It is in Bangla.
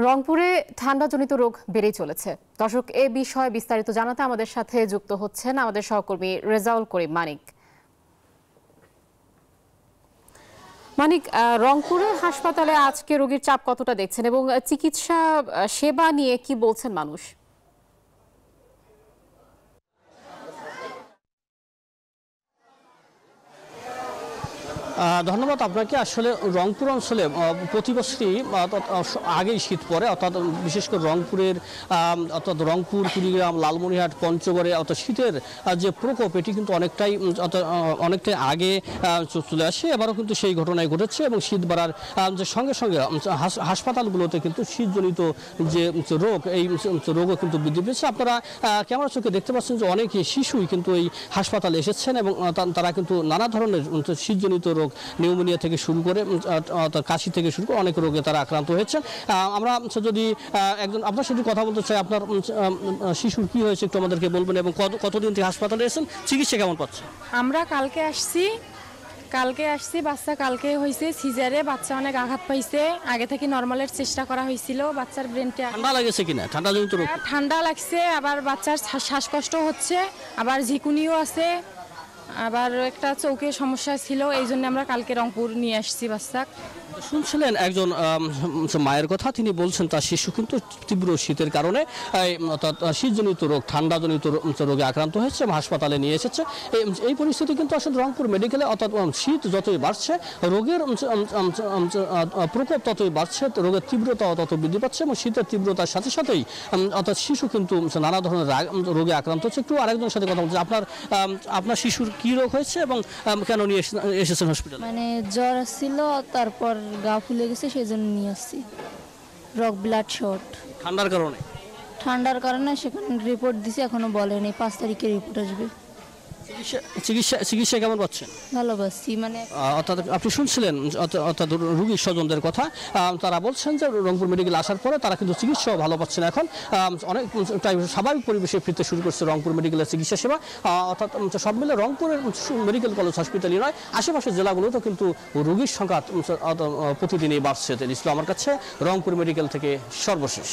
রংপুরে ঠান্ডাজনিত রোগ বেড়েই চলেছে। দর্শক, এ বিষয়ে বিস্তারিত জানাতে আমাদের সাথে যুক্ত হচ্ছেন আমাদের সহকর্মী রেজাউল করিম মানিক। মানিক, রংপুরের হাসপাতালে আজকে রোগীর চাপ কতটা দেখছেন এবং চিকিৎসা সেবা নিয়ে কি বলছেন মানুষ? ধন্যবাদ আপনাকে। আসলে রংপুর অঞ্চলে প্রতি বছরই আগেই শীত পড়ে, অর্থাৎ বিশেষ করে রংপুরের অর্থাৎ রংপুর, কুড়িগ্রাম, লালমনিরহাট, পঞ্চগড়ে অর্থাৎ শীতের যে প্রকোপ এটি কিন্তু অনেকটাই আগে চলে আসে। এবারও কিন্তু সেই ঘটনায় ঘটেছে এবং শীত বাড়ার যে সঙ্গে সঙ্গে হাসপাতালগুলোতে কিন্তু শীতজনিত যে রোগ, এই রোগও কিন্তু বৃদ্ধি পেয়েছে। আপনারা ক্যামেরা চোখে দেখতে পাচ্ছেন যে অনেক শিশুই কিন্তু এই হাসপাতালে এসেছেন এবং তারা কিন্তু নানা ধরনের শীতজনিত রোগ, নিউমোনিয়া থেকে শুরু করে কাশি থেকে শুরু করে অনেক রোগে তারা আক্রান্ত হয়েছেন। আমরা যদি একজন আপনার সাথে কথা বলতে চাই, আপনার শিশুর কি হয়েছে একটু আমাদেরকে বলবেন এবং কতদিন থেকে হাসপাতালে এসেছেন, চিকিৎসা কেমন পাচ্ছে? আমরা কালকে আসছি বাচ্চা কালকে হয়েছে সিজারে, বাচ্চা অনেক আঘাত পাইছে। আগে থেকে নরমালের চেষ্টা করা হয়েছিল। বাচ্চার ব্রেনটা ঠান্ডা লাগেছে কিনা? ঠান্ডাজনিত রোগ, ঠান্ডা লাগছে, আবার বাচ্চার শ্বাসকষ্ট হচ্ছে, আবার ঝিকুনিও আছে, আবার একটা চৌকের সমস্যা ছিল। এই জন্য আমরা কালকে রংপুর নিয়ে আসছি বাচ্চা। শুনছিলেন একজন মায়ের কথা, তিনি বলছেন তার শিশু কিন্তু তীব্র শীতের কারণে অর্থাৎ শীতজনিত রোগ, ঠান্ডাজনিত রোগে আক্রান্ত হয়েছে এবং হাসপাতালে নিয়ে এসেছে। এই পরিস্থিতি কিন্তু আসলে রংপুর মেডিকেলে অর্থাৎ শীত যতই বাড়ছে, রোগের প্রকোপ ততই বাড়ছে, রোগের তীব্রতাও তত বৃদ্ধি পাচ্ছে এবং শীতের তীব্রতার সাথে সাথেই অর্থাৎ শিশু কিন্তু নানা ধরনের রোগে আক্রান্ত হচ্ছে। একটু আরেকজনের সাথে কথা বলছি, আপনার শিশুর কি রোগ হয়েছে এবং কেন নিয়ে এসেছেন হসপিটালে? মানে জ্বর ছিল, তারপর গা ফুলে গেছে, সেই জন্য নিয়ে আসছি। Rock blood short. ঠান্ডার কারণে সেখানে রিপোর্ট দিছে, এখনো বলেনি, 5 তারিখে রিপোর্ট আসবে। চিকিৎসা কেমন পাচ্ছেন? ভালো পাচ্ছি। মানে অর্থাৎ আপনি শুনছিলেন অর্থাৎ রোগীর স্বজনদের কথা, তারা বলছেন যে রংপুর মেডিকেল আসার পরে তারা কিন্তু চিকিৎসাও ভালো পাচ্ছেন। এখন অনেকটাই স্বাভাবিক পরিবেশে ফিরতে শুরু করছে রংপুর মেডিকেলের চিকিৎসা সেবা। অর্থাৎ সব মিলে রংপুরের মেডিকেল কলেজ হসপিটালই নয়, আশেপাশের জেলাগুলোতেও কিন্তু রোগীর সংখ্যা প্রতিদিনই বাড়ছে। আমার কাছে রংপুর মেডিকেল থেকে সর্বশেষ।